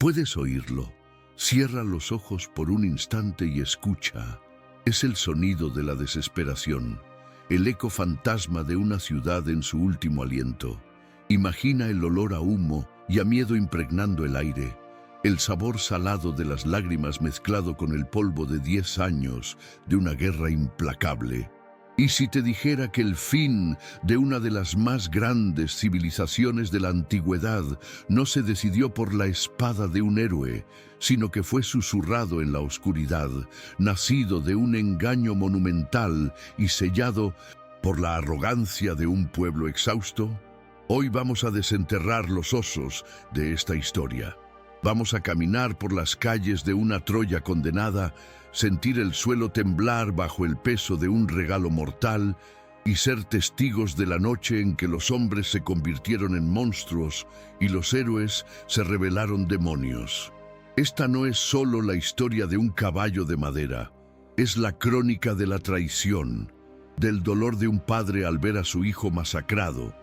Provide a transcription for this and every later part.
Puedes oírlo. Cierra los ojos por un instante y escucha. Es el sonido de la desesperación, el eco fantasma de una ciudad en su último aliento. Imagina el olor a humo y a miedo impregnando el aire, el sabor salado de las lágrimas mezclado con el polvo de 10 años de una guerra implacable. ¿Y si te dijera que el fin de una de las más grandes civilizaciones de la antigüedad no se decidió por la espada de un héroe, sino que fue susurrado en la oscuridad, nacido de un engaño monumental y sellado por la arrogancia de un pueblo exhausto? Hoy vamos a desenterrar los osos de esta historia. Vamos a caminar por las calles de una Troya condenada, sentir el suelo temblar bajo el peso de un regalo mortal y ser testigos de la noche en que los hombres se convirtieron en monstruos y los héroes se revelaron demonios. Esta no es solo la historia de un caballo de madera, es la crónica de la traición, del dolor de un padre al ver a su hijo masacrado,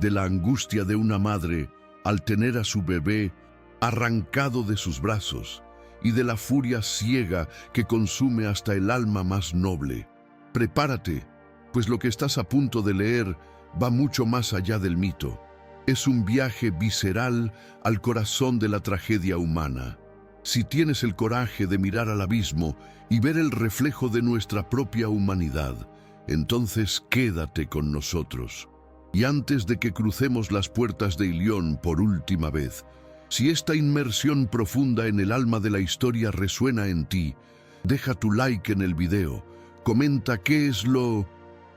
de la angustia de una madre al tener a su bebé arrancado de sus brazos, y de la furia ciega que consume hasta el alma más noble. Prepárate, pues lo que estás a punto de leer va mucho más allá del mito. Es un viaje visceral al corazón de la tragedia humana. Si tienes el coraje de mirar al abismo y ver el reflejo de nuestra propia humanidad, entonces quédate con nosotros. Y antes de que crucemos las puertas de Ilión por última vez, si esta inmersión profunda en el alma de la historia resuena en ti, deja tu like en el video, comenta qué es lo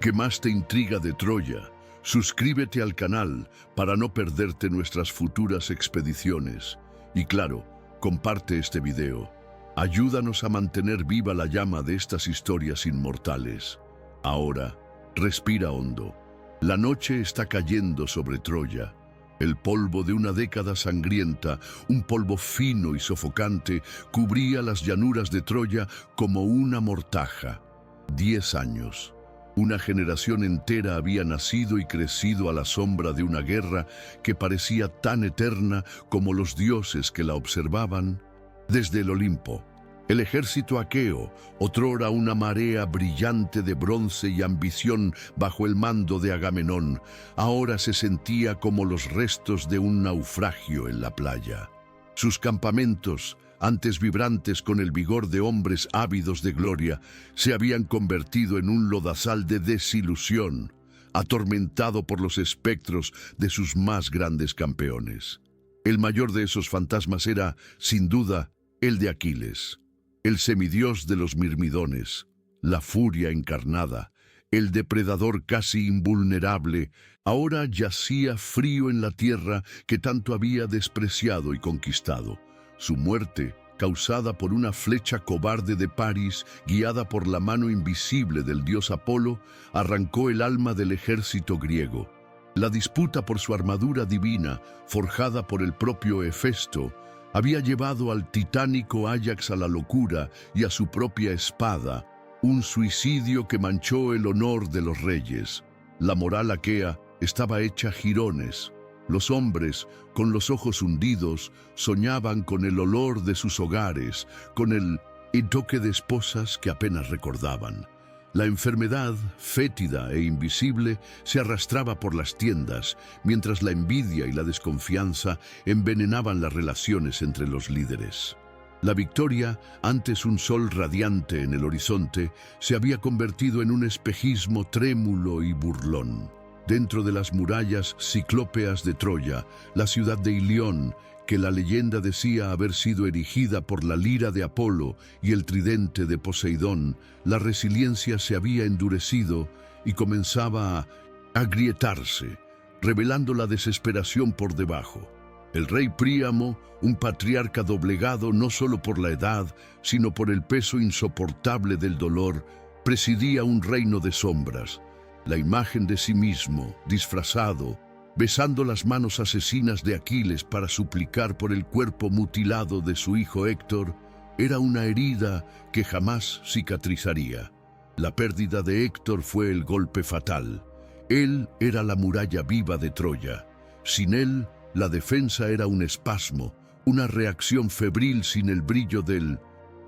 que más te intriga de Troya, suscríbete al canal para no perderte nuestras futuras expediciones y claro, comparte este video. Ayúdanos a mantener viva la llama de estas historias inmortales. Ahora, respira hondo. La noche está cayendo sobre Troya. El polvo de una década sangrienta, un polvo fino y sofocante, cubría las llanuras de Troya como una mortaja. 10 años. Una generación entera había nacido y crecido a la sombra de una guerra que parecía tan eterna como los dioses que la observaban desde el Olimpo. El ejército aqueo, otrora una marea brillante de bronce y ambición bajo el mando de Agamenón, ahora se sentía como los restos de un naufragio en la playa. Sus campamentos, antes vibrantes con el vigor de hombres ávidos de gloria, se habían convertido en un lodazal de desilusión, atormentado por los espectros de sus más grandes campeones. El mayor de esos fantasmas era, sin duda, el de Aquiles. El semidios de los mirmidones, la furia encarnada, el depredador casi invulnerable, ahora yacía frío en la tierra que tanto había despreciado y conquistado. Su muerte, causada por una flecha cobarde de Paris, guiada por la mano invisible del dios Apolo, arrancó el alma del ejército griego. La disputa por su armadura divina, forjada por el propio Hefesto, había llevado al titánico Áyax a la locura y a su propia espada, un suicidio que manchó el honor de los reyes. La moral aquea estaba hecha jirones. Los hombres, con los ojos hundidos, soñaban con el olor de sus hogares, con el toque de esposas que apenas recordaban. La enfermedad, fétida e invisible, se arrastraba por las tiendas, mientras la envidia y la desconfianza envenenaban las relaciones entre los líderes. La victoria, antes un sol radiante en el horizonte, se había convertido en un espejismo trémulo y burlón. Dentro de las murallas ciclópeas de Troya, la ciudad de Ilión, que la leyenda decía haber sido erigida por la lira de Apolo y el tridente de Poseidón, la resiliencia se había endurecido y comenzaba a agrietarse, revelando la desesperación por debajo. El rey Príamo, un patriarca doblegado no solo por la edad, sino por el peso insoportable del dolor, presidía un reino de sombras. La imagen de sí mismo, disfrazado, besando las manos asesinas de Aquiles para suplicar por el cuerpo mutilado de su hijo Héctor, era una herida que jamás cicatrizaría. La pérdida de Héctor fue el golpe fatal. Él era la muralla viva de Troya. Sin él, la defensa era un espasmo, una reacción febril sin el brillo del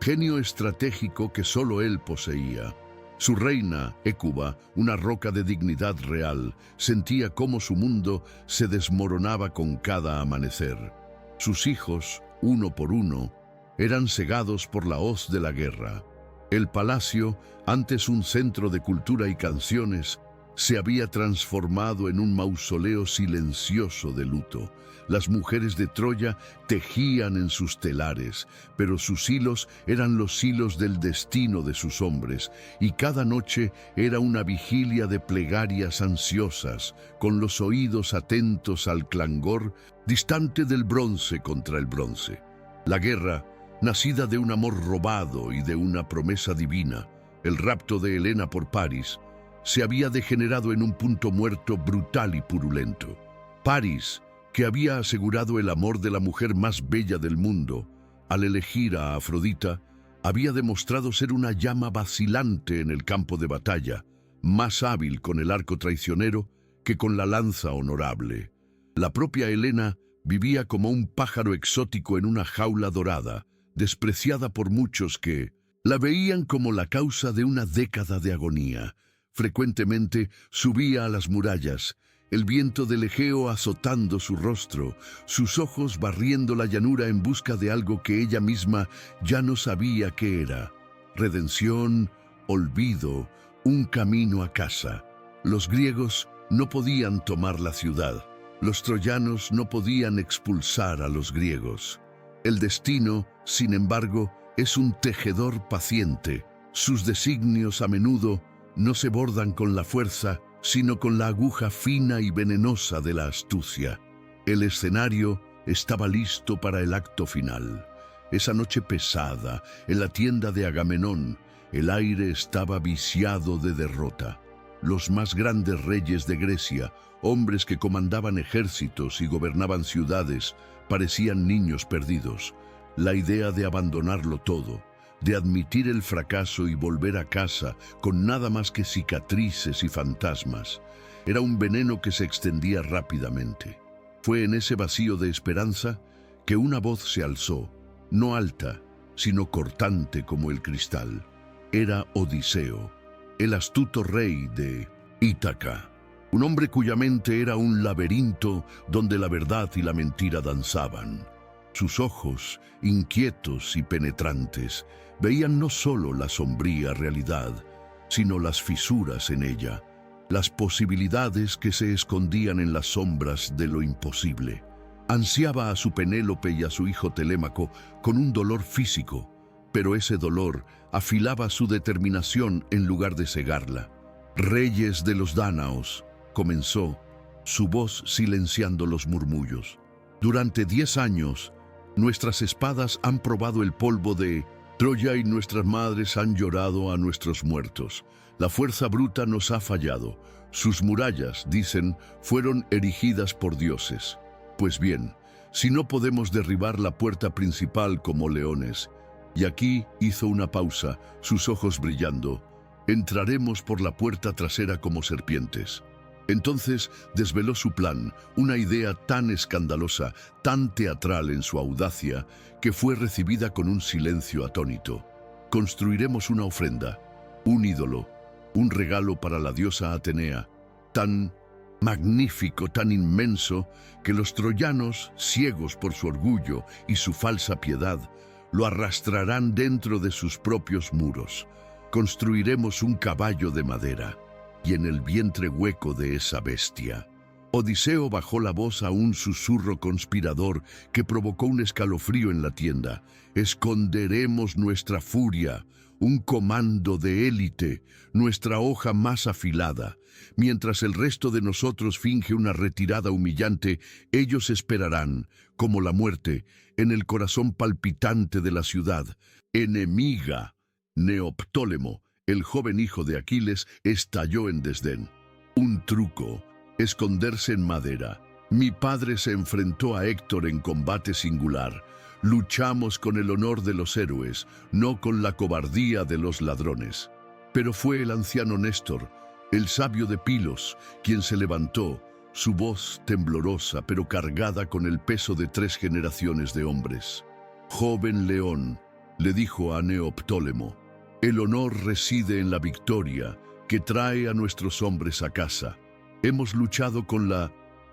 genio estratégico que solo él poseía. Su reina, Hécuba, una roca de dignidad real, sentía cómo su mundo se desmoronaba con cada amanecer. Sus hijos, uno por uno, eran cegados por la hoz de la guerra. El palacio, antes un centro de cultura y canciones, se había transformado en un mausoleo silencioso de luto. Las mujeres de Troya tejían en sus telares, pero sus hilos eran los hilos del destino de sus hombres, y cada noche era una vigilia de plegarias ansiosas, con los oídos atentos al clangor distante del bronce contra el bronce. La guerra, nacida de un amor robado y de una promesa divina, el rapto de Helena por París, se había degenerado en un punto muerto brutal y purulento. París, que había asegurado el amor de la mujer más bella del mundo, al elegir a Afrodita, había demostrado ser una llama vacilante en el campo de batalla, más hábil con el arco traicionero que con la lanza honorable. La propia Helena vivía como un pájaro exótico en una jaula dorada, despreciada por muchos que la veían como la causa de una década de agonía. Frecuentemente subía a las murallas, el viento del Egeo azotando su rostro, sus ojos barriendo la llanura en busca de algo que ella misma ya no sabía qué era. Redención, olvido, un camino a casa. Los griegos no podían tomar la ciudad. Los troyanos no podían expulsar a los griegos. El destino, sin embargo, es un tejedor paciente. Sus designios a menudo no se bordan con la fuerza, sino con la aguja fina y venenosa de la astucia. El escenario estaba listo para el acto final. Esa noche pesada, en la tienda de Agamenón, el aire estaba viciado de derrota. Los más grandes reyes de Grecia, hombres que comandaban ejércitos y gobernaban ciudades, parecían niños perdidos. La idea de abandonarlo todo, de admitir el fracaso y volver a casa con nada más que cicatrices y fantasmas, era un veneno que se extendía rápidamente. Fue en ese vacío de esperanza que una voz se alzó, no alta, sino cortante como el cristal. Era Odiseo, el astuto rey de Ítaca, un hombre cuya mente era un laberinto donde la verdad y la mentira danzaban. Sus ojos, inquietos y penetrantes, veían no solo la sombría realidad, sino las fisuras en ella, las posibilidades que se escondían en las sombras de lo imposible. Ansiaba a su Penélope y a su hijo Telémaco con un dolor físico, pero ese dolor afilaba su determinación en lugar de cegarla. «Reyes de los dánaos», comenzó, su voz silenciando los murmullos. «Durante 10 años, nuestras espadas han probado el polvo de Troya y nuestras madres han llorado a nuestros muertos. La fuerza bruta nos ha fallado. Sus murallas, dicen, fueron erigidas por dioses. Pues bien, si no podemos derribar la puerta principal como leones», y aquí hizo una pausa, sus ojos brillando, «entraremos por la puerta trasera como serpientes». Entonces desveló su plan, una idea tan escandalosa, tan teatral en su audacia, que fue recibida con un silencio atónito. «Construiremos una ofrenda, un ídolo, un regalo para la diosa Atenea, tan magnífico, tan inmenso, que los troyanos, ciegos por su orgullo y su falsa piedad, lo arrastrarán dentro de sus propios muros. Construiremos un caballo de madera, y en el vientre hueco de esa bestia». Odiseo bajó la voz a un susurro conspirador que provocó un escalofrío en la tienda. «Esconderemos nuestra furia, un comando de élite, nuestra hoja más afilada. Mientras el resto de nosotros finge una retirada humillante, ellos esperarán, como la muerte, en el corazón palpitante de la ciudad. Enemiga». Neoptólemo, el joven hijo de Aquiles, estalló en desdén. «Un truco, esconderse en madera. Mi padre se enfrentó a Héctor en combate singular. Luchamos con el honor de los héroes, no con la cobardía de los ladrones». Pero fue el anciano Néstor, el sabio de Pilos, quien se levantó, su voz temblorosa pero cargada con el peso de 3 generaciones de hombres. «Joven león», le dijo a Neoptólemo, «el honor reside en la victoria que trae a nuestros hombres a casa. Hemos luchado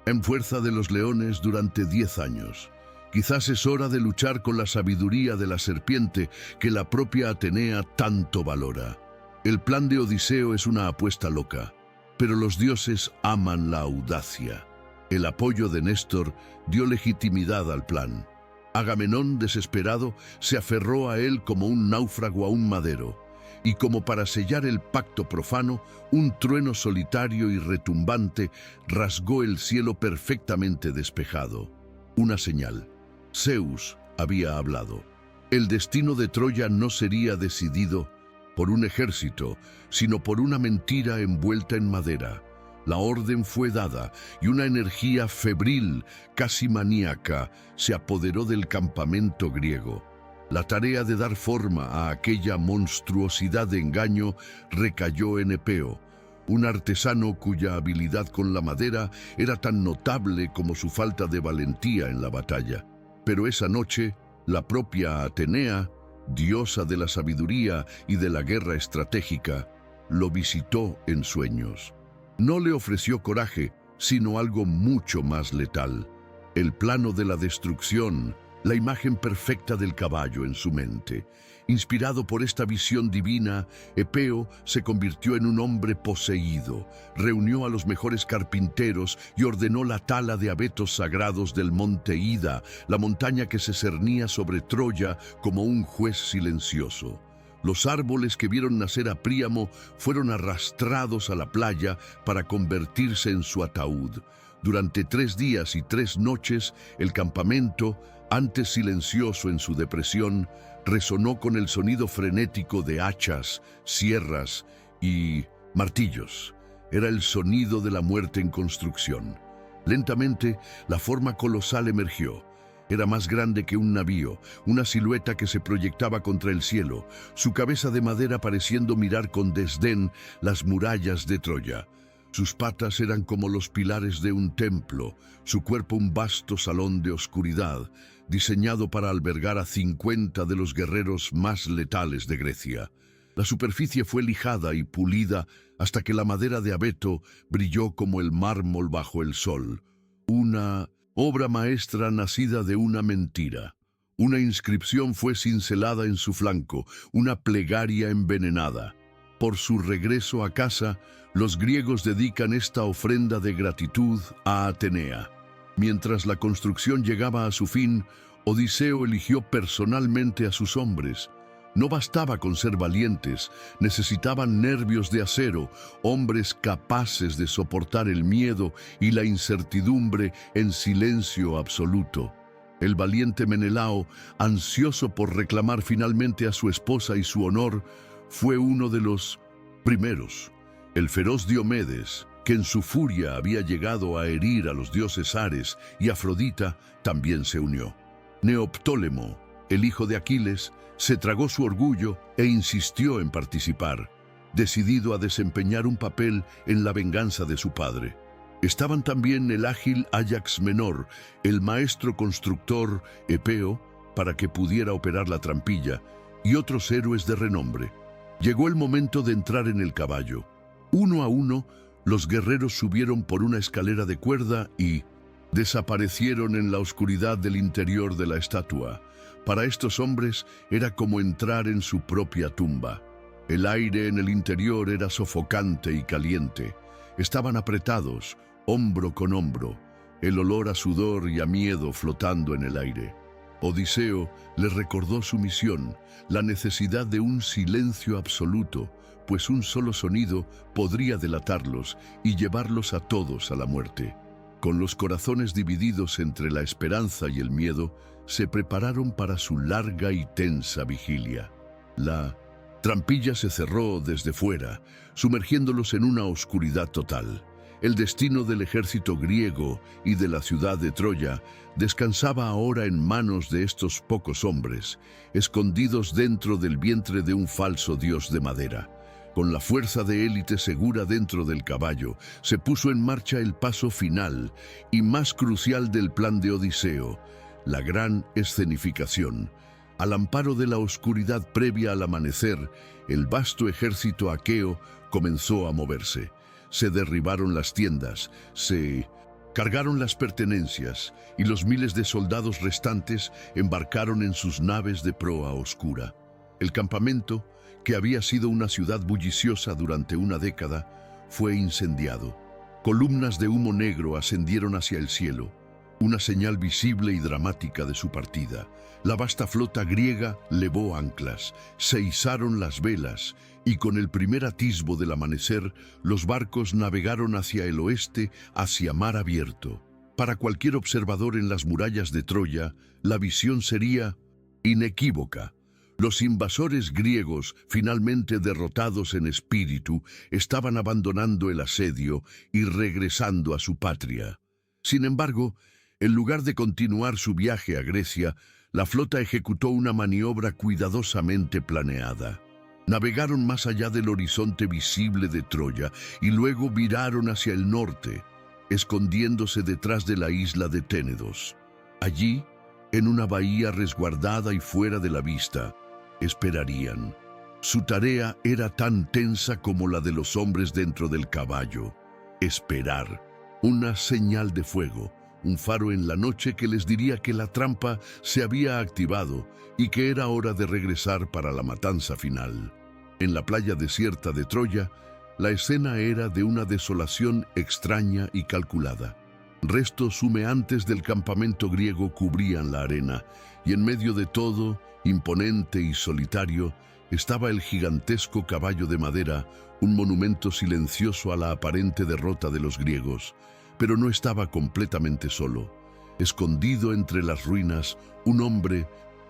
en fuerza de los leones durante 10 años. Quizás es hora de luchar con la sabiduría de la serpiente que la propia Atenea tanto valora. El plan de Odiseo es una apuesta loca, pero los dioses aman la audacia». El apoyo de Néstor dio legitimidad al plan. Agamenón, desesperado, se aferró a él como un náufrago a un madero, y como para sellar el pacto profano, un trueno solitario y retumbante rasgó el cielo perfectamente despejado. Una señal. Zeus había hablado. El destino de Troya no sería decidido por un ejército, sino por una mentira envuelta en madera. La orden fue dada y una energía febril, casi maníaca, se apoderó del campamento griego. La tarea de dar forma a aquella monstruosidad de engaño recayó en Epeo, un artesano cuya habilidad con la madera era tan notable como su falta de valentía en la batalla. Pero esa noche, la propia Atenea, diosa de la sabiduría y de la guerra estratégica, lo visitó en sueños. No le ofreció coraje, sino algo mucho más letal: el plano de la destrucción, la imagen perfecta del caballo en su mente. Inspirado por esta visión divina, Epeo se convirtió en un hombre poseído, reunió a los mejores carpinteros y ordenó la tala de abetos sagrados del monte Ida, la montaña que se cernía sobre Troya como un juez silencioso. Los árboles que vieron nacer a Príamo fueron arrastrados a la playa para convertirse en su ataúd. Durante 3 días y 3 noches, el campamento, antes silencioso en su depresión, resonó con el sonido frenético de hachas, sierras y martillos. Era el sonido de la muerte en construcción. Lentamente, la forma colosal emergió. Era más grande que un navío, una silueta que se proyectaba contra el cielo, su cabeza de madera pareciendo mirar con desdén las murallas de Troya. Sus patas eran como los pilares de un templo, su cuerpo un vasto salón de oscuridad, diseñado para albergar a 50 de los guerreros más letales de Grecia. La superficie fue lijada y pulida hasta que la madera de abeto brilló como el mármol bajo el sol. Una obra maestra nacida de una mentira. Una inscripción fue cincelada en su flanco, una plegaria envenenada. Por su regreso a casa, los griegos dedican esta ofrenda de gratitud a Atenea. Mientras la construcción llegaba a su fin, Odiseo eligió personalmente a sus hombres. No bastaba con ser valientes, necesitaban nervios de acero, hombres capaces de soportar el miedo y la incertidumbre en silencio absoluto. El valiente Menelao, ansioso por reclamar finalmente a su esposa y su honor, fue uno de los primeros. El feroz Diomedes, que en su furia había llegado a herir a los dioses Ares y Afrodita, también se unió. Neoptólemo, el hijo de Aquiles, se tragó su orgullo e insistió en participar, decidido a desempeñar un papel en la venganza de su padre. Estaban también el ágil Áyax Menor, el maestro constructor Epeo, para que pudiera operar la trampilla, y otros héroes de renombre. Llegó el momento de entrar en el caballo. Uno a uno, los guerreros subieron por una escalera de cuerda y desaparecieron en la oscuridad del interior de la estatua. Para estos hombres era como entrar en su propia tumba. El aire en el interior era sofocante y caliente. Estaban apretados, hombro con hombro, el olor a sudor y a miedo flotando en el aire. Odiseo les recordó su misión, la necesidad de un silencio absoluto, pues un solo sonido podría delatarlos y llevarlos a todos a la muerte. Con los corazones divididos entre la esperanza y el miedo, se prepararon para su larga y tensa vigilia. La trampilla se cerró desde fuera, sumergiéndolos en una oscuridad total. El destino del ejército griego y de la ciudad de Troya descansaba ahora en manos de estos pocos hombres, escondidos dentro del vientre de un falso dios de madera. Con la fuerza de élite segura dentro del caballo, se puso en marcha el paso final y más crucial del plan de Odiseo, la gran escenificación. Al amparo de la oscuridad previa al amanecer, el vasto ejército aqueo comenzó a moverse. Se derribaron las tiendas, se cargaron las pertenencias y los miles de soldados restantes embarcaron en sus naves de proa oscura. El campamento, que había sido una ciudad bulliciosa durante una década, fue incendiado. Columnas de humo negro ascendieron hacia el cielo, una señal visible y dramática de su partida. La vasta flota griega levó anclas, se izaron las velas y con el primer atisbo del amanecer, los barcos navegaron hacia el oeste, hacia mar abierto. Para cualquier observador en las murallas de Troya, la visión sería inequívoca. Los invasores griegos, finalmente derrotados en espíritu, estaban abandonando el asedio y regresando a su patria. Sin embargo, en lugar de continuar su viaje a Grecia, la flota ejecutó una maniobra cuidadosamente planeada. Navegaron más allá del horizonte visible de Troya y luego viraron hacia el norte, escondiéndose detrás de la isla de Ténedos. Allí, en una bahía resguardada y fuera de la vista, esperarían. Su tarea era tan tensa como la de los hombres dentro del caballo. Esperar. Una señal de fuego, un faro en la noche que les diría que la trampa se había activado y que era hora de regresar para la matanza final. En la playa desierta de Troya, la escena era de una desolación extraña y calculada. Restos humeantes del campamento griego cubrían la arena, y en medio de todo, imponente y solitario, estaba el gigantesco caballo de madera, un monumento silencioso a la aparente derrota de los griegos. Pero no estaba completamente solo. Escondido entre las ruinas, un hombre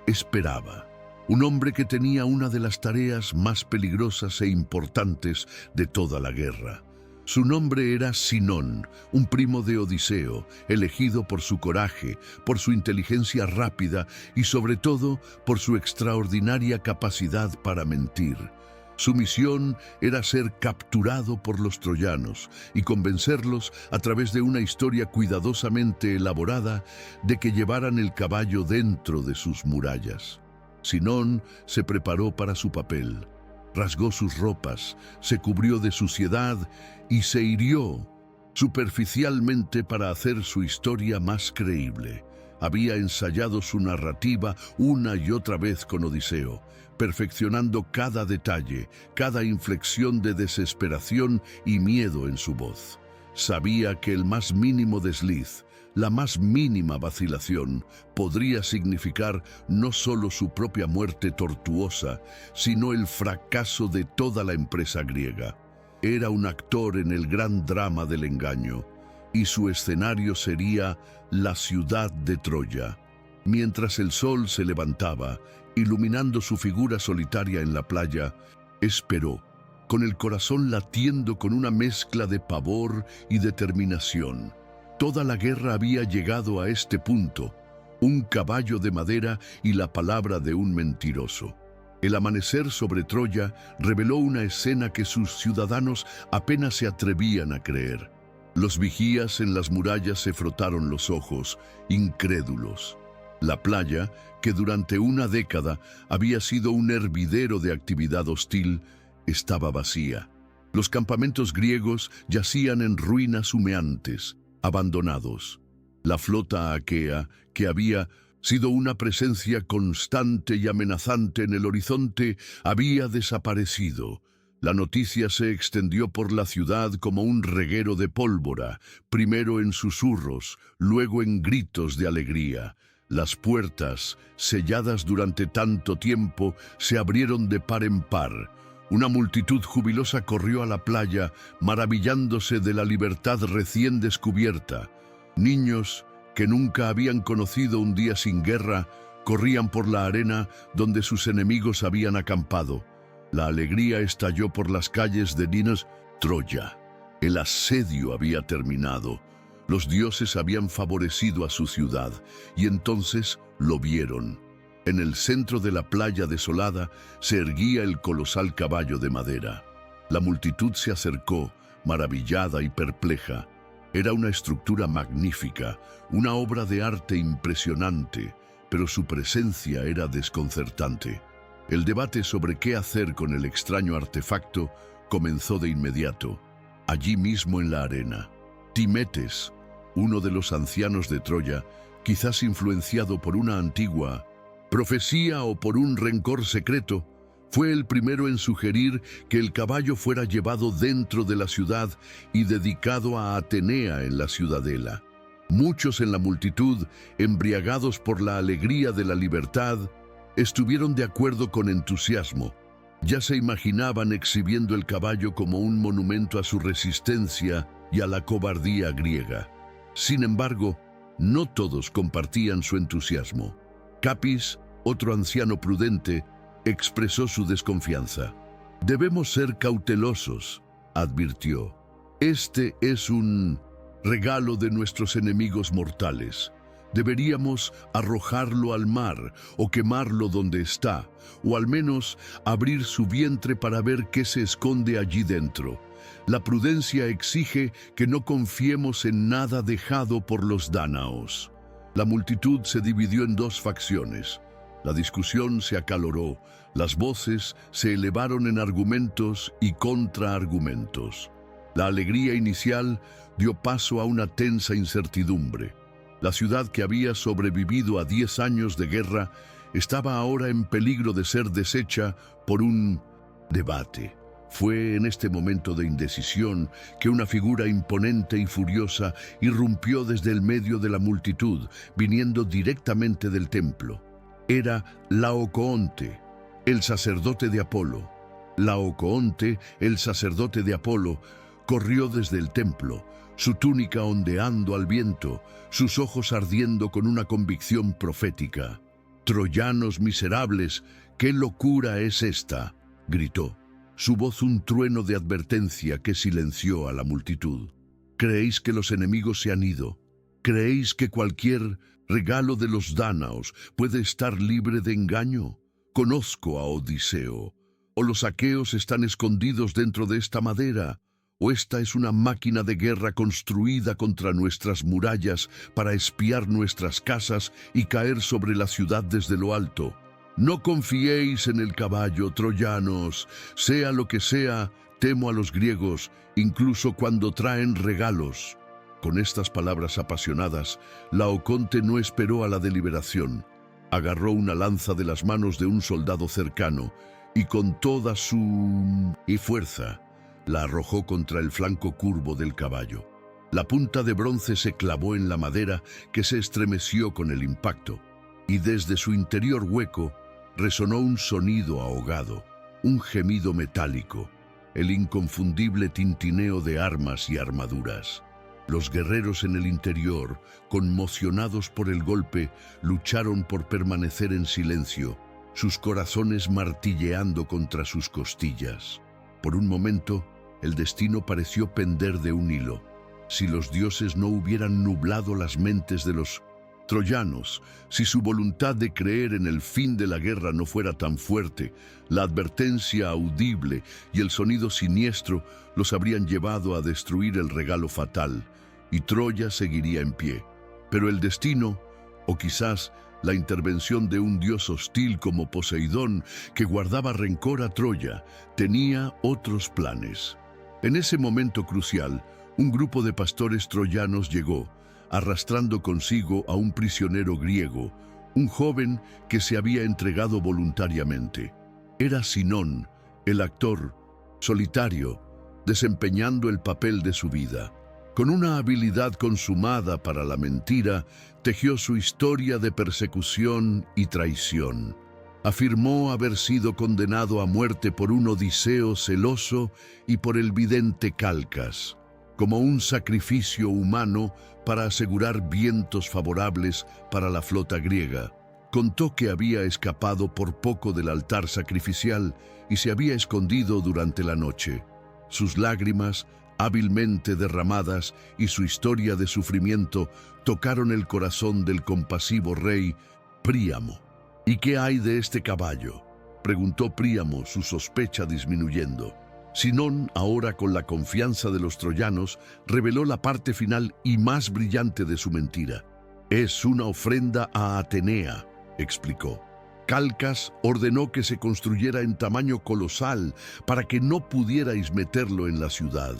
esperaba. Un hombre que tenía una de las tareas más peligrosas e importantes de toda la guerra. Su nombre era Sinón, un primo de Odiseo, elegido por su coraje, por su inteligencia rápida y sobre todo por su extraordinaria capacidad para mentir. Su misión era ser capturado por los troyanos y convencerlos a través de una historia cuidadosamente elaborada de que llevaran el caballo dentro de sus murallas. Sinón se preparó para su papel. Rasgó sus ropas, se cubrió de suciedad y se hirió superficialmente para hacer su historia más creíble. Había ensayado su narrativa una y otra vez con Odiseo, perfeccionando cada detalle, cada inflexión de desesperación y miedo en su voz. Sabía que el más mínimo desliz, la más mínima vacilación, podría significar no solo su propia muerte tortuosa, sino el fracaso de toda la empresa griega. Era un actor en el gran drama del engaño, y su escenario sería la ciudad de Troya. Mientras el sol se levantaba, iluminando su figura solitaria en la playa, esperó, con el corazón latiendo con una mezcla de pavor y determinación. Toda la guerra había llegado a este punto, un caballo de madera y la palabra de un mentiroso. El amanecer sobre Troya reveló una escena que sus ciudadanos apenas se atrevían a creer. Los vigías en las murallas se frotaron los ojos, incrédulos. La playa, que durante una década había sido un hervidero de actividad hostil, estaba vacía. Los campamentos griegos yacían en ruinas humeantes, abandonados. La flota aquea, que había sido una presencia constante y amenazante en el horizonte, había desaparecido. La noticia se extendió por la ciudad como un reguero de pólvora, primero en susurros, luego en gritos de alegría. Las puertas, selladas durante tanto tiempo, se abrieron de par en par. Una multitud jubilosa corrió a la playa, maravillándose de la libertad recién descubierta. Niños, que nunca habían conocido un día sin guerra, corrían por la arena donde sus enemigos habían acampado. La alegría estalló por las calles de Dinos, Troya. El asedio había terminado. Los dioses habían favorecido a su ciudad, y entonces lo vieron. En el centro de la playa desolada se erguía el colosal caballo de madera. La multitud se acercó, maravillada y perpleja. Era una estructura magnífica, una obra de arte impresionante, pero su presencia era desconcertante. El debate sobre qué hacer con el extraño artefacto comenzó de inmediato. Allí mismo en la arena, Timetes, uno de los ancianos de Troya, quizás influenciado por una antigua profecía o por un rencor secreto, fue el primero en sugerir que el caballo fuera llevado dentro de la ciudad y dedicado a Atenea en la ciudadela. Muchos en la multitud, embriagados por la alegría de la libertad, estuvieron de acuerdo con entusiasmo. Ya se imaginaban exhibiendo el caballo como un monumento a su resistencia y a la cobardía griega. Sin embargo, no todos compartían su entusiasmo. Capis, otro anciano prudente, expresó su desconfianza. «Debemos ser cautelosos», advirtió. «Este es un regalo de nuestros enemigos mortales. Deberíamos arrojarlo al mar o quemarlo donde está, o al menos abrir su vientre para ver qué se esconde allí dentro. La prudencia exige que no confiemos en nada dejado por los dánaos». La multitud se dividió en dos facciones. La discusión se acaloró, las voces se elevaron en argumentos y contraargumentos. La alegría inicial dio paso a una tensa incertidumbre. La ciudad que había sobrevivido a 10 años de guerra estaba ahora en peligro de ser deshecha por un debate. Fue en este momento de indecisión que una figura imponente y furiosa irrumpió desde el medio de la multitud, viniendo directamente del templo. Era Laocoonte, el sacerdote de Apolo. Laocoonte, el sacerdote de Apolo, corrió desde el templo, su túnica ondeando al viento, sus ojos ardiendo con una convicción profética. «Troyanos miserables, ¿qué locura es esta?», gritó. Su voz un trueno de advertencia que silenció a la multitud. «¿Creéis que los enemigos se han ido? ¿Creéis que cualquier regalo de los dánaos puede estar libre de engaño? Conozco a Odiseo. O los aqueos están escondidos dentro de esta madera, o esta es una máquina de guerra construida contra nuestras murallas para espiar nuestras casas y caer sobre la ciudad desde lo alto. No confiéis en el caballo, troyanos. Sea lo que sea, temo a los griegos, incluso cuando traen regalos». Con estas palabras apasionadas, Laoconte no esperó a la deliberación. Agarró una lanza de las manos de un soldado cercano y con toda su fuerza la arrojó contra el flanco curvo del caballo. La punta de bronce se clavó en la madera, que se estremeció con el impacto, y desde su interior hueco resonó un sonido ahogado, un gemido metálico, el inconfundible tintineo de armas y armaduras. Los guerreros en el interior, conmocionados por el golpe, lucharon por permanecer en silencio, sus corazones martilleando contra sus costillas. Por un momento, el destino pareció pender de un hilo. Si los dioses no hubieran nublado las mentes de los troyanos, si su voluntad de creer en el fin de la guerra no fuera tan fuerte, la advertencia audible y el sonido siniestro los habrían llevado a destruir el regalo fatal, y Troya seguiría en pie. Pero el destino, o quizás la intervención de un dios hostil como Poseidón, que guardaba rencor a Troya, tenía otros planes. En ese momento crucial, un grupo de pastores troyanos llegó, arrastrando consigo a un prisionero griego, un joven que se había entregado voluntariamente. Era Sinón, el actor, solitario, desempeñando el papel de su vida. Con una habilidad consumada para la mentira, tejió su historia de persecución y traición. Afirmó haber sido condenado a muerte por un Odiseo celoso y por el vidente Calcas, como un sacrificio humano para asegurar vientos favorables para la flota griega. Contó que había escapado por poco del altar sacrificial y se había escondido durante la noche. Sus lágrimas, hábilmente derramadas, y su historia de sufrimiento tocaron el corazón del compasivo rey Príamo. «¿Y qué hay de este caballo?», preguntó Príamo, su sospecha disminuyendo. Sinón, ahora con la confianza de los troyanos, reveló la parte final y más brillante de su mentira. «Es una ofrenda a Atenea», explicó. Calcas ordenó que se construyera en tamaño colosal para que no pudierais meterlo en la ciudad.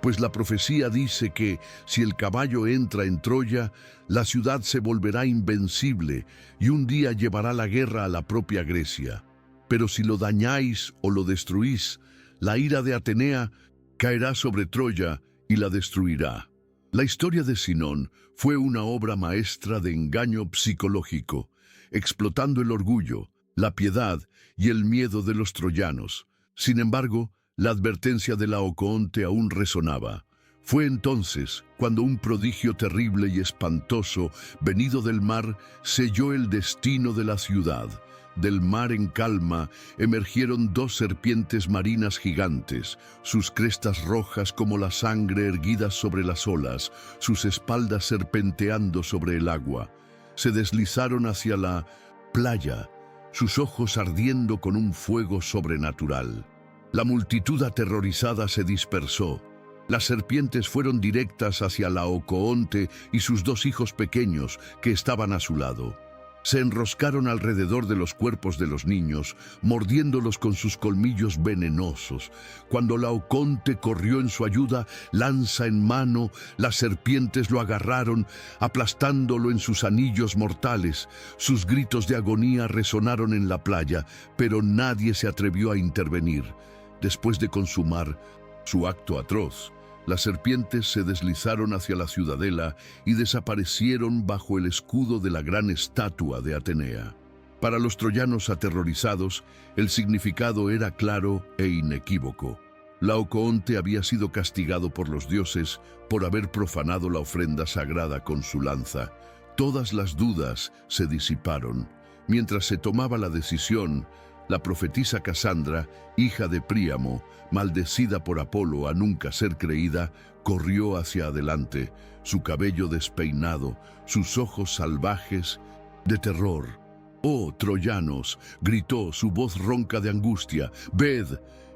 Pues la profecía dice que, si el caballo entra en Troya, la ciudad se volverá invencible y un día llevará la guerra a la propia Grecia. Pero si lo dañáis o lo destruís, la ira de Atenea caerá sobre Troya y la destruirá. La historia de Sinón fue una obra maestra de engaño psicológico, explotando el orgullo, la piedad y el miedo de los troyanos. Sin embargo, la advertencia de Laocoonte aún resonaba. Fue entonces cuando un prodigio terrible y espantoso, venido del mar, selló el destino de la ciudad. Del mar en calma emergieron dos serpientes marinas gigantes, sus crestas rojas como la sangre erguidas sobre las olas, sus espaldas serpenteando sobre el agua. Se deslizaron hacia la playa, sus ojos ardiendo con un fuego sobrenatural. La multitud aterrorizada se dispersó. Las serpientes fueron directas hacia Laocoonte y sus dos hijos pequeños que estaban a su lado. Se enroscaron alrededor de los cuerpos de los niños, mordiéndolos con sus colmillos venenosos. Cuando Laocoonte corrió en su ayuda, lanza en mano, las serpientes lo agarraron, aplastándolo en sus anillos mortales. Sus gritos de agonía resonaron en la playa, pero nadie se atrevió a intervenir. Después de consumar su acto atroz, las serpientes se deslizaron hacia la ciudadela y desaparecieron bajo el escudo de la gran estatua de Atenea. Para los troyanos aterrorizados, el significado era claro e inequívoco. Laocoonte había sido castigado por los dioses por haber profanado la ofrenda sagrada con su lanza. Todas las dudas se disiparon. Mientras se tomaba la decisión, la profetisa Casandra, hija de Príamo, maldecida por Apolo a nunca ser creída, corrió hacia adelante, su cabello despeinado, sus ojos salvajes de terror. «¡Oh, troyanos!», gritó, su voz ronca de angustia. «Ved,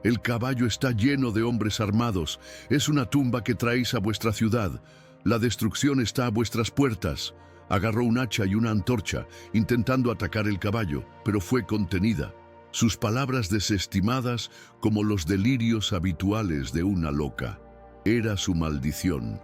el caballo está lleno de hombres armados. Es una tumba que traéis a vuestra ciudad. La destrucción está a vuestras puertas». Agarró un hacha y una antorcha, intentando atacar el caballo, pero fue contenida. Sus palabras desestimadas como los delirios habituales de una loca. Era su maldición,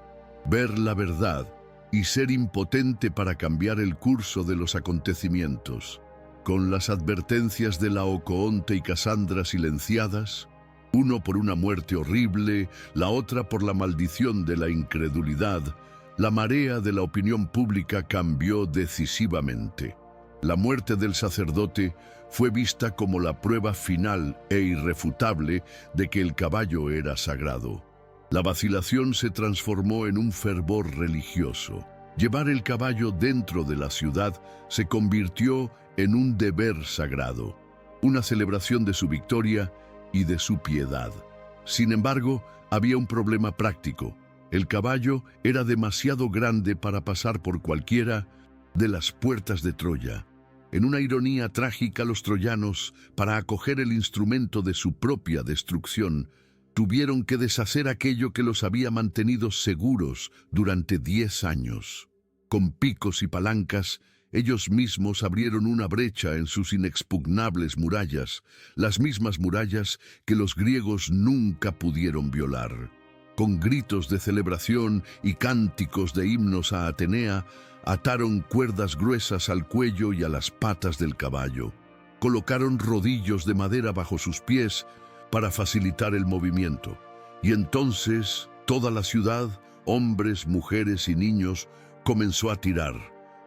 ver la verdad y ser impotente para cambiar el curso de los acontecimientos. Con las advertencias de Laocoonte y Casandra silenciadas, uno por una muerte horrible, la otra por la maldición de la incredulidad, la marea de la opinión pública cambió decisivamente. La muerte del sacerdote fue vista como la prueba final e irrefutable de que el caballo era sagrado. La vacilación se transformó en un fervor religioso. Llevar el caballo dentro de la ciudad se convirtió en un deber sagrado, una celebración de su victoria y de su piedad. Sin embargo, había un problema práctico. El caballo era demasiado grande para pasar por cualquiera de las puertas de Troya. En una ironía trágica, los troyanos, para acoger el instrumento de su propia destrucción, tuvieron que deshacer aquello que los había mantenido seguros durante 10 años. Con picos y palancas, ellos mismos abrieron una brecha en sus inexpugnables murallas, las mismas murallas que los griegos nunca pudieron violar. Con gritos de celebración y cánticos de himnos a Atenea, ataron cuerdas gruesas al cuello y a las patas del caballo. Colocaron rodillos de madera bajo sus pies para facilitar el movimiento. Y entonces toda la ciudad, hombres, mujeres y niños, comenzó a tirar.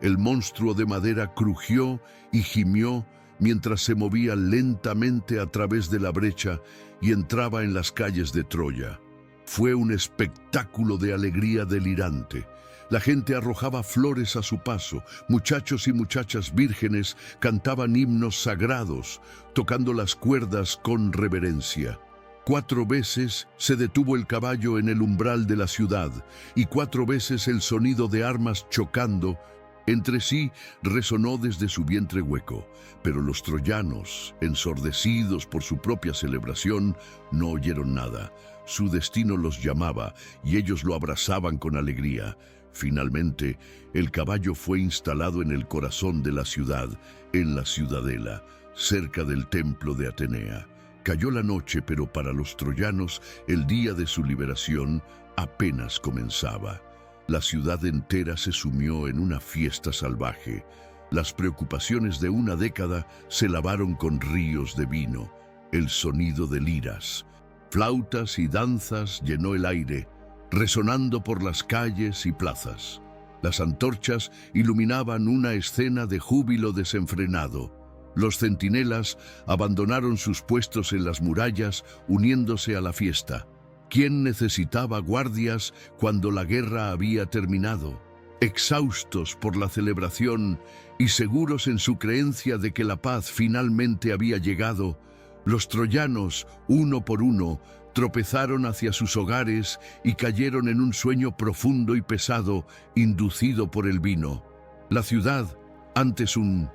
El monstruo de madera crujió y gimió mientras se movía lentamente a través de la brecha y entraba en las calles de Troya. Fue un espectáculo de alegría delirante. La gente arrojaba flores a su paso, muchachos y muchachas vírgenes cantaban himnos sagrados, tocando las cuerdas con reverencia. 4 veces se detuvo el caballo en el umbral de la ciudad, y 4 veces el sonido de armas chocando Entre sí resonó desde su vientre hueco, pero los troyanos, ensordecidos por su propia celebración, no oyeron nada. Su destino los llamaba y ellos lo abrazaban con alegría. Finalmente, el caballo fue instalado en el corazón de la ciudad, en la ciudadela, cerca del templo de Atenea. Cayó la noche, pero para los troyanos el día de su liberación apenas comenzaba. La ciudad entera se sumió en una fiesta salvaje. Las preocupaciones de una década se lavaron con ríos de vino. El sonido de liras, flautas y danzas llenó el aire, resonando por las calles y plazas. Las antorchas iluminaban una escena de júbilo desenfrenado. Los centinelas abandonaron sus puestos en las murallas, uniéndose a la fiesta. ¿Quién necesitaba guardias cuando la guerra había terminado? Exhaustos por la celebración y seguros en su creencia de que la paz finalmente había llegado, los troyanos, uno por uno, tropezaron hacia sus hogares y cayeron en un sueño profundo y pesado, inducido por el vino. La ciudad, antes un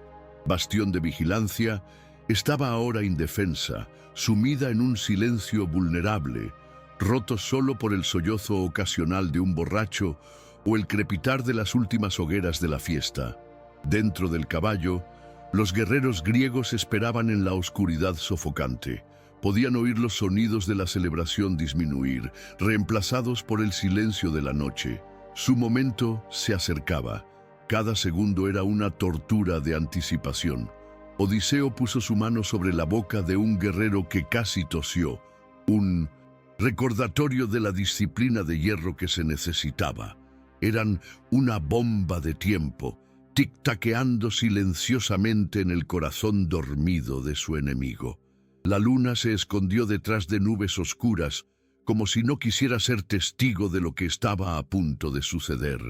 bastión de vigilancia, estaba ahora indefensa, sumida en un silencio vulnerable, roto solo por el sollozo ocasional de un borracho o el crepitar de las últimas hogueras de la fiesta. Dentro del caballo, los guerreros griegos esperaban en la oscuridad sofocante. Podían oír los sonidos de la celebración disminuir, reemplazados por el silencio de la noche. Su momento se acercaba. Cada segundo era una tortura de anticipación. Odiseo puso su mano sobre la boca de un guerrero que casi tosió, un recordatorio de la disciplina de hierro que se necesitaba. Eran una bomba de tiempo, tic-taqueando silenciosamente en el corazón dormido de su enemigo. La luna se escondió detrás de nubes oscuras, como si no quisiera ser testigo de lo que estaba a punto de suceder.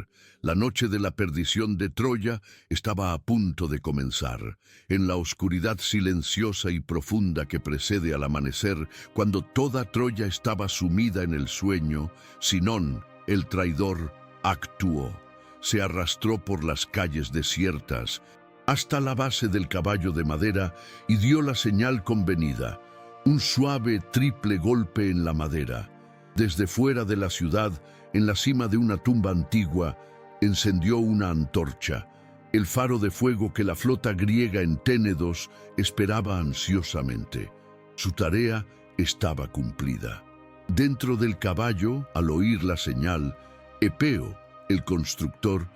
La noche de la perdición de Troya estaba a punto de comenzar. En la oscuridad silenciosa y profunda que precede al amanecer, cuando toda Troya estaba sumida en el sueño, Sinón, el traidor, actuó. Se arrastró por las calles desiertas hasta la base del caballo de madera y dio la señal convenida. Un suave triple golpe en la madera. Desde fuera de la ciudad, en la cima de una tumba antigua, encendió una antorcha, el faro de fuego que la flota griega en Ténedos esperaba ansiosamente. Su tarea estaba cumplida. Dentro del caballo, al oír la señal, Epeo, el constructor,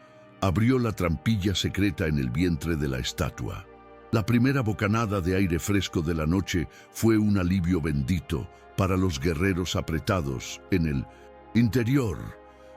abrió la trampilla secreta en el vientre de la estatua. La primera bocanada de aire fresco de la noche fue un alivio bendito para los guerreros apretados. En el interior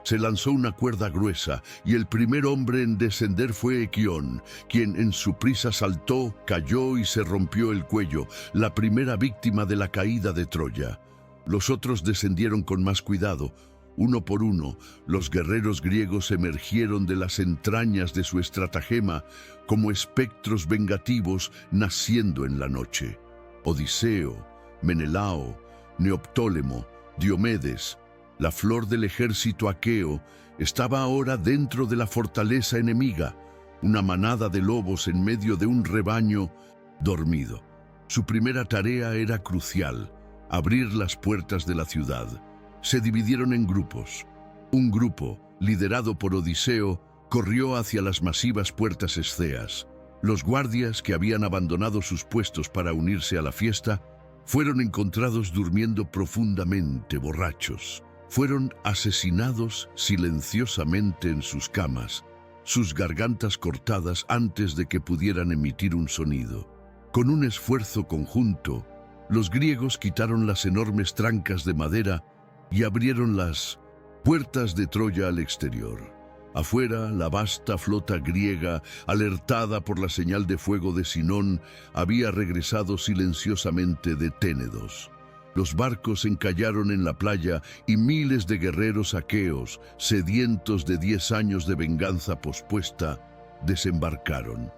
se lanzó una cuerda gruesa y el primer hombre en descender fue Equión, quien en su prisa saltó, cayó y se rompió el cuello, la primera víctima de la caída de Troya. Los otros descendieron con más cuidado. Uno por uno, los guerreros griegos emergieron de las entrañas de su estratagema como espectros vengativos naciendo en la noche. Odiseo, Menelao, Neoptólemo, Diomedes, la flor del ejército aqueo, estaba ahora dentro de la fortaleza enemiga, una manada de lobos en medio de un rebaño dormido. Su primera tarea era crucial, abrir las puertas de la ciudad. Se dividieron en grupos. Un grupo, liderado por Odiseo, corrió hacia las masivas puertas esceas. Los guardias, que habían abandonado sus puestos para unirse a la fiesta, fueron encontrados durmiendo profundamente borrachos. Fueron asesinados silenciosamente en sus camas, sus gargantas cortadas antes de que pudieran emitir un sonido. Con un esfuerzo conjunto, los griegos quitaron las enormes trancas de madera y abrieron las puertas de Troya al exterior. Afuera, la vasta flota griega, alertada por la señal de fuego de Sinón, había regresado silenciosamente de Ténedos. Los barcos encallaron en la playa y miles de guerreros aqueos, sedientos de 10 años de venganza pospuesta, desembarcaron.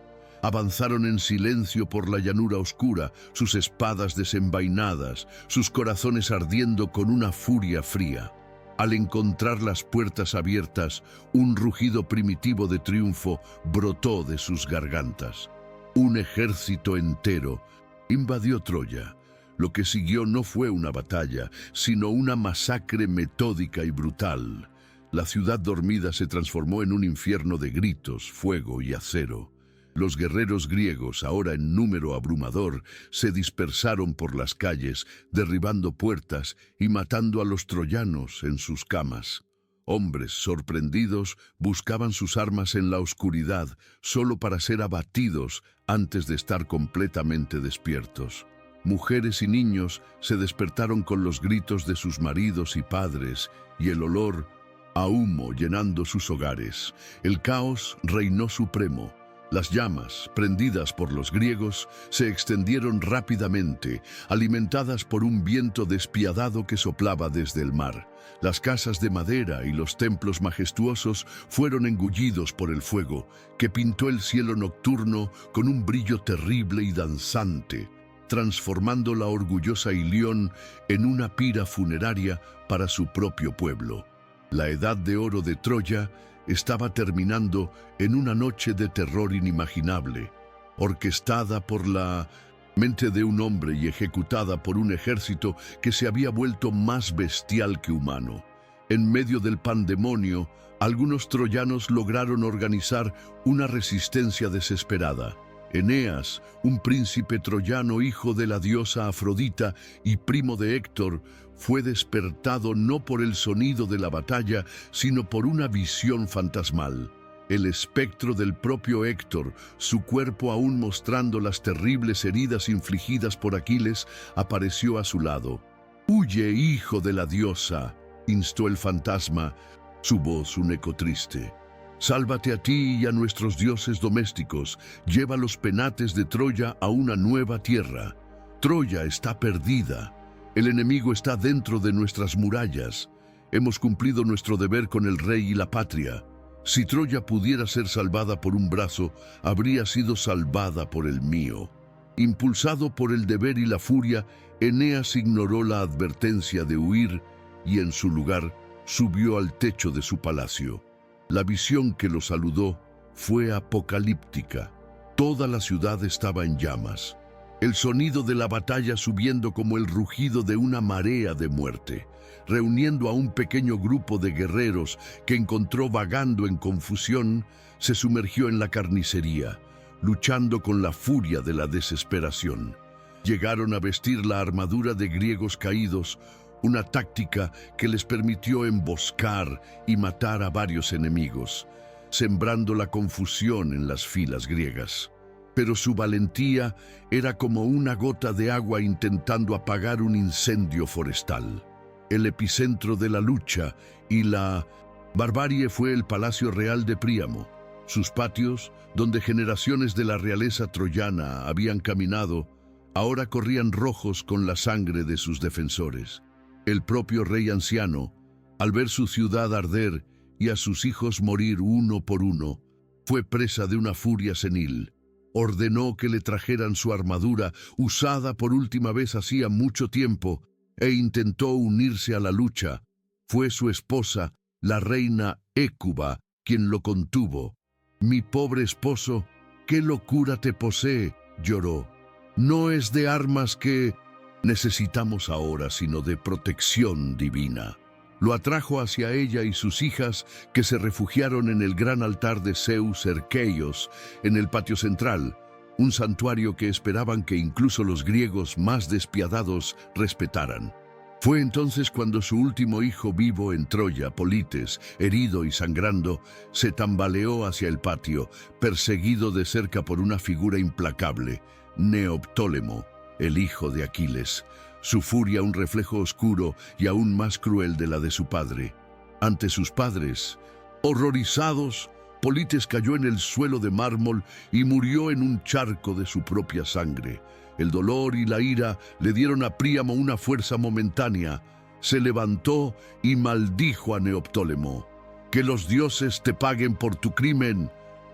Avanzaron en silencio por la llanura oscura, sus espadas desenvainadas, sus corazones ardiendo con una furia fría. Al encontrar las puertas abiertas, un rugido primitivo de triunfo brotó de sus gargantas. Un ejército entero invadió Troya. Lo que siguió no fue una batalla, sino una masacre metódica y brutal. La ciudad dormida se transformó en un infierno de gritos, fuego y acero. Los guerreros griegos, ahora en número abrumador, se dispersaron por las calles, derribando puertas y matando a los troyanos en sus camas. Hombres sorprendidos buscaban sus armas en la oscuridad, solo para ser abatidos antes de estar completamente despiertos. Mujeres y niños se despertaron con los gritos de sus maridos y padres y el olor a humo llenando sus hogares. El caos reinó supremo. Las llamas, prendidas por los griegos, se extendieron rápidamente, alimentadas por un viento despiadado que soplaba desde el mar. Las casas de madera y los templos majestuosos fueron engullidos por el fuego, que pintó el cielo nocturno con un brillo terrible y danzante, transformando la orgullosa Ilión en una pira funeraria para su propio pueblo. La edad de oro de Troya estaba terminando en una noche de terror inimaginable, orquestada por la mente de un hombre y ejecutada por un ejército que se había vuelto más bestial que humano. En medio del pandemonio, algunos troyanos lograron organizar una resistencia desesperada. Eneas, un príncipe troyano hijo de la diosa Afrodita y primo de Héctor, fue despertado no por el sonido de la batalla, sino por una visión fantasmal. El espectro del propio Héctor, su cuerpo aún mostrando las terribles heridas infligidas por Aquiles, apareció a su lado. «Huye, hijo de la diosa», instó el fantasma, su voz un eco triste. «Sálvate a ti y a nuestros dioses domésticos, lleva los penates de Troya a una nueva tierra. Troya está perdida. El enemigo está dentro de nuestras murallas. Hemos cumplido nuestro deber con el rey y la patria. Si Troya pudiera ser salvada por un brazo, habría sido salvada por el mío». Impulsado por el deber y la furia, Eneas ignoró la advertencia de huir y en su lugar subió al techo de su palacio. La visión que lo saludó fue apocalíptica. Toda la ciudad estaba en llamas. El sonido de la batalla subiendo como el rugido de una marea de muerte, reuniendo a un pequeño grupo de guerreros que encontró vagando en confusión, se sumergió en la carnicería, luchando con la furia de la desesperación. Llegaron a vestir la armadura de griegos caídos, una táctica que les permitió emboscar y matar a varios enemigos, sembrando la confusión en las filas griegas. Pero su valentía era como una gota de agua intentando apagar un incendio forestal. El epicentro de la lucha y la barbarie fue el Palacio Real de Príamo. Sus patios, donde generaciones de la realeza troyana habían caminado, ahora corrían rojos con la sangre de sus defensores. El propio rey anciano, al ver su ciudad arder y a sus hijos morir uno por uno, fue presa de una furia senil. Ordenó que le trajeran su armadura, usada por última vez hacía mucho tiempo, e intentó unirse a la lucha. Fue su esposa, la reina Hécuba, quien lo contuvo. «Mi pobre esposo, ¿qué locura te posee?», lloró. «No es de armas que necesitamos ahora, sino de protección divina». Lo atrajo hacia ella y sus hijas, que se refugiaron en el gran altar de Zeus Erqueios, en el patio central, un santuario que esperaban que incluso los griegos más despiadados respetaran. Fue entonces cuando su último hijo vivo en Troya, Polites, herido y sangrando, se tambaleó hacia el patio, perseguido de cerca por una figura implacable, Neoptólemo, el hijo de Aquiles. Su furia un reflejo oscuro y aún más cruel de la de su padre. Ante sus padres, horrorizados, Polites cayó en el suelo de mármol y murió en un charco de su propia sangre. El dolor y la ira le dieron a Príamo una fuerza momentánea. Se levantó y maldijo a Neoptólemo. «Que los dioses te paguen por tu crimen»,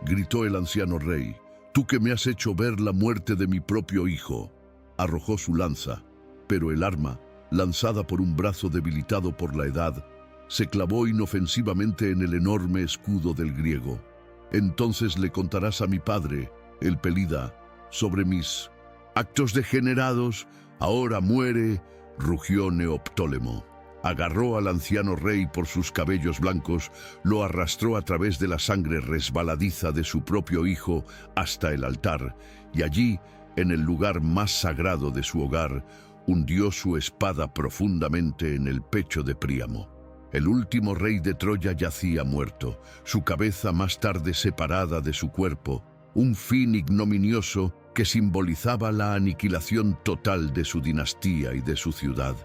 gritó el anciano rey. «Tú que me has hecho ver la muerte de mi propio hijo». Arrojó su lanza, pero el arma, lanzada por un brazo debilitado por la edad, se clavó inofensivamente en el enorme escudo del griego. Entonces le contarás a mi padre, el Pelida, sobre mis actos degenerados. Ahora muere, rugió Neoptólemo. Agarró al anciano rey por sus cabellos blancos, lo arrastró a través de la sangre resbaladiza de su propio hijo hasta el altar, y allí, en el lugar más sagrado de su hogar, hundió su espada profundamente en el pecho de Príamo. El último rey de Troya yacía muerto, su cabeza más tarde separada de su cuerpo, un fin ignominioso que simbolizaba la aniquilación total de su dinastía y de su ciudad.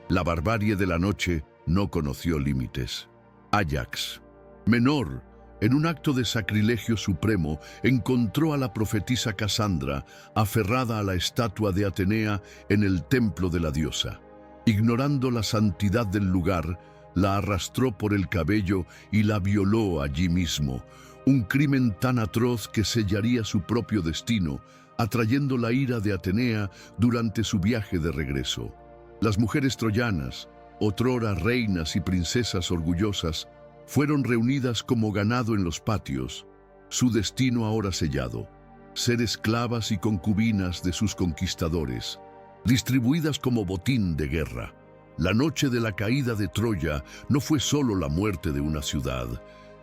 La barbarie de la noche no conoció límites. Áyax, Menor, en un acto de sacrilegio supremo, encontró a la profetisa Casandra aferrada a la estatua de Atenea en el templo de la diosa. Ignorando la santidad del lugar, la arrastró por el cabello y la violó allí mismo, un crimen tan atroz que sellaría su propio destino, atrayendo la ira de Atenea durante su viaje de regreso. Las mujeres troyanas, otrora reinas y princesas orgullosas, fueron reunidas como ganado en los patios, su destino ahora sellado, ser esclavas y concubinas de sus conquistadores, distribuidas como botín de guerra. La noche de la caída de Troya no fue solo la muerte de una ciudad,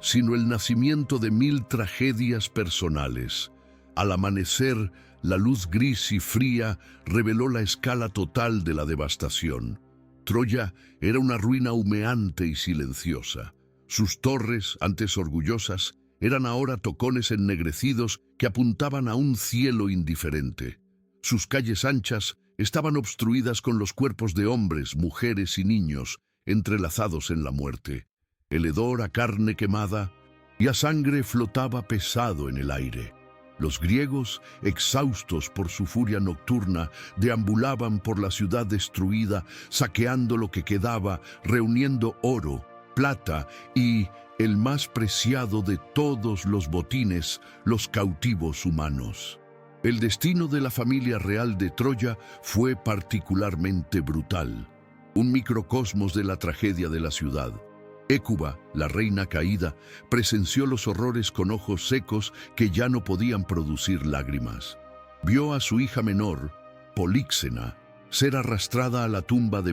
sino el nacimiento de 1000 tragedias personales. Al amanecer, la luz gris y fría reveló la escala total de la devastación. Troya era una ruina humeante y silenciosa. Sus torres, antes orgullosas, eran ahora tocones ennegrecidos que apuntaban a un cielo indiferente. Sus calles anchas estaban obstruidas con los cuerpos de hombres, mujeres y niños, entrelazados en la muerte. El hedor a carne quemada y a sangre flotaba pesado en el aire. Los griegos, exhaustos por su furia nocturna, deambulaban por la ciudad destruida, saqueando lo que quedaba, reuniendo oro, plata y, el más preciado de todos los botines, los cautivos humanos. El destino de la familia real de Troya fue particularmente brutal, un microcosmos de la tragedia de la ciudad. Hécuba, la reina caída, presenció los horrores con ojos secos que ya no podían producir lágrimas. Vio a su hija menor, Políxena, ser arrastrada a la tumba de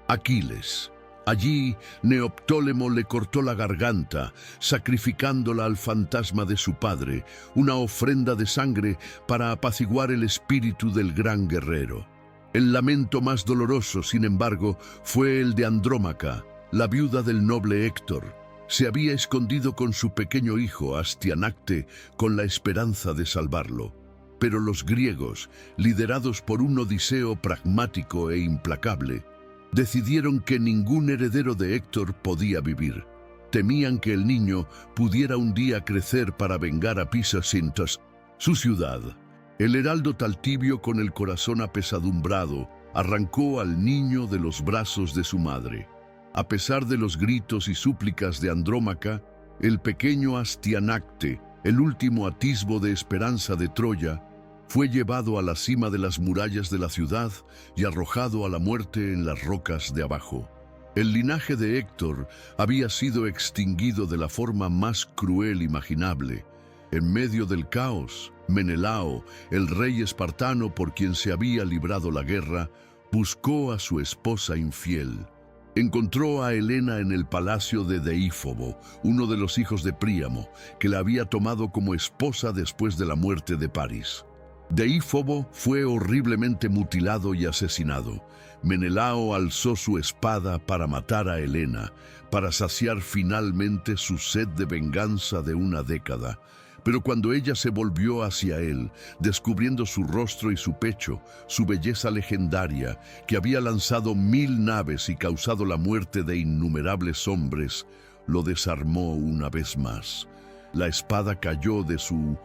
Aquiles. Allí, Neoptólemo le cortó la garganta, sacrificándola al fantasma de su padre, una ofrenda de sangre para apaciguar el espíritu del gran guerrero. El lamento más doloroso, sin embargo, fue el de Andrómaca, la viuda del noble Héctor. Se había escondido con su pequeño hijo Astianacte con la esperanza de salvarlo. Pero los griegos, liderados por un Odiseo pragmático e implacable, decidieron que ningún heredero de Héctor podía vivir. Temían que el niño pudiera un día crecer para vengar a Pisacintas, su ciudad. El heraldo Taltibio, con el corazón apesadumbrado, arrancó al niño de los brazos de su madre. A pesar de los gritos y súplicas de Andrómaca, el pequeño Astianacte, el último atisbo de esperanza de Troya, fue llevado a la cima de las murallas de la ciudad y arrojado a la muerte en las rocas de abajo. El linaje de Héctor había sido extinguido de la forma más cruel imaginable. En medio del caos, Menelao, el rey espartano por quien se había librado la guerra, buscó a su esposa infiel. Encontró a Helena en el palacio de Deífobo, uno de los hijos de Príamo, que la había tomado como esposa después de la muerte de París. Deífobo fue horriblemente mutilado y asesinado. Menelao alzó su espada para matar a Helena, para saciar finalmente su sed de venganza de una década. Pero cuando ella se volvió hacia él, descubriendo su rostro y su pecho, su belleza legendaria, que había lanzado 1000 naves y causado la muerte de innumerables hombres, lo desarmó una vez más. La espada cayó de su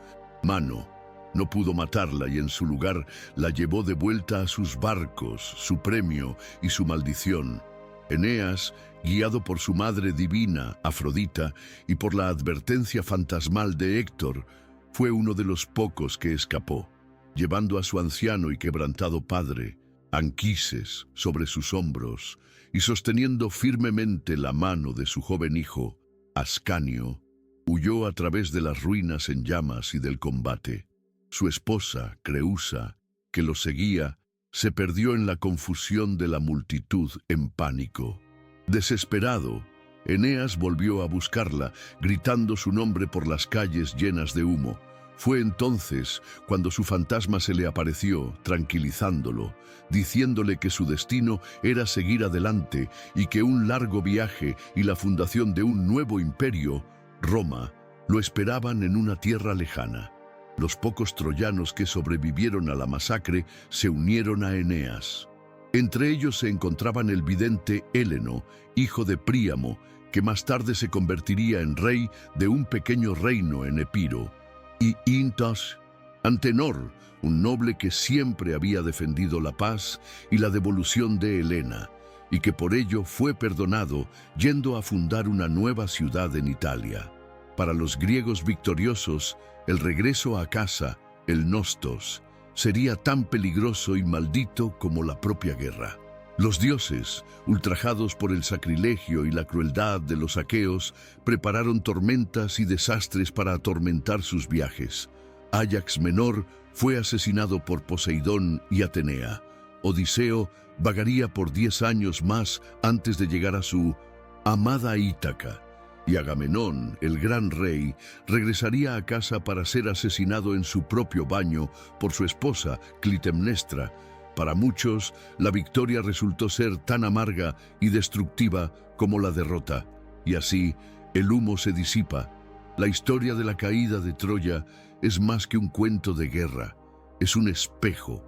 mano. No pudo matarla y en su lugar la llevó de vuelta a sus barcos, su premio y su maldición. Eneas, guiado por su madre divina, Afrodita, y por la advertencia fantasmal de Héctor, fue uno de los pocos que escapó, llevando a su anciano y quebrantado padre, Anquises sobre sus hombros y sosteniendo firmemente la mano de su joven hijo, Ascanio, huyó a través de las ruinas en llamas y del combate. Su esposa, Creusa, que lo seguía, se perdió en la confusión de la multitud en pánico. Desesperado, Eneas volvió a buscarla, gritando su nombre por las calles llenas de humo. Fue entonces cuando su fantasma se le apareció, tranquilizándolo, diciéndole que su destino era seguir adelante y que un largo viaje y la fundación de un nuevo imperio, Roma, lo esperaban en una tierra lejana. Los pocos troyanos que sobrevivieron a la masacre se unieron a Eneas. Entre ellos se encontraban el vidente Héleno, hijo de Príamo, que más tarde se convertiría en rey de un pequeño reino en Epiro, y Intas, Antenor, un noble que siempre había defendido la paz y la devolución de Helena, y que por ello fue perdonado yendo a fundar una nueva ciudad en Italia. Para los griegos victoriosos, el regreso a casa, el Nostos, sería tan peligroso y maldito como la propia guerra. Los dioses, ultrajados por el sacrilegio y la crueldad de los aqueos, prepararon tormentas y desastres para atormentar sus viajes. Áyax Menor fue asesinado por Poseidón y Atenea. Odiseo vagaría por 10 años más antes de llegar a su amada Ítaca. Y Agamenón, el gran rey, regresaría a casa para ser asesinado en su propio baño por su esposa, Clitemnestra. Para muchos, la victoria resultó ser tan amarga y destructiva como la derrota, y así el humo se disipa. La historia de la caída de Troya es más que un cuento de guerra, es un espejo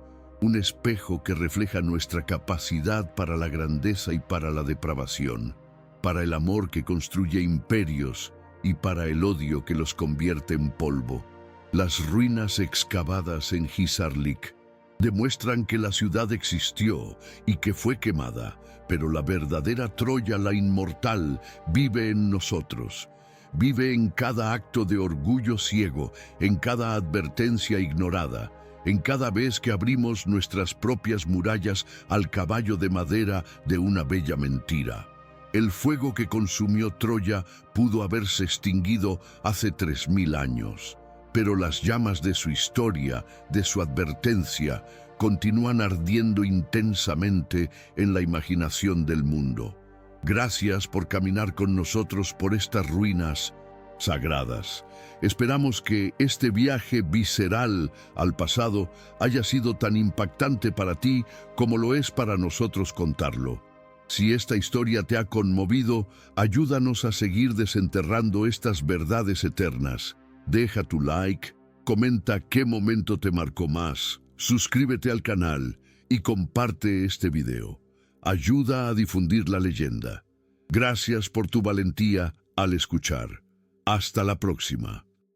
que refleja nuestra capacidad para la grandeza y para la depravación, para el amor que construye imperios y para el odio que los convierte en polvo. Las ruinas excavadas en Hisarlik demuestran que la ciudad existió y que fue quemada, pero la verdadera Troya, la inmortal, vive en nosotros. Vive en cada acto de orgullo ciego, en cada advertencia ignorada, en cada vez que abrimos nuestras propias murallas al caballo de madera de una bella mentira. El fuego que consumió Troya pudo haberse extinguido hace 3000 años. Pero las llamas de su historia, de su advertencia, continúan ardiendo intensamente en la imaginación del mundo. Gracias por caminar con nosotros por estas ruinas sagradas. Esperamos que este viaje visceral al pasado haya sido tan impactante para ti como lo es para nosotros contarlo. Si esta historia te ha conmovido, ayúdanos a seguir desenterrando estas verdades eternas. Deja tu like, comenta qué momento te marcó más, suscríbete al canal y comparte este video. Ayuda a difundir la leyenda. Gracias por tu valentía al escuchar. Hasta la próxima.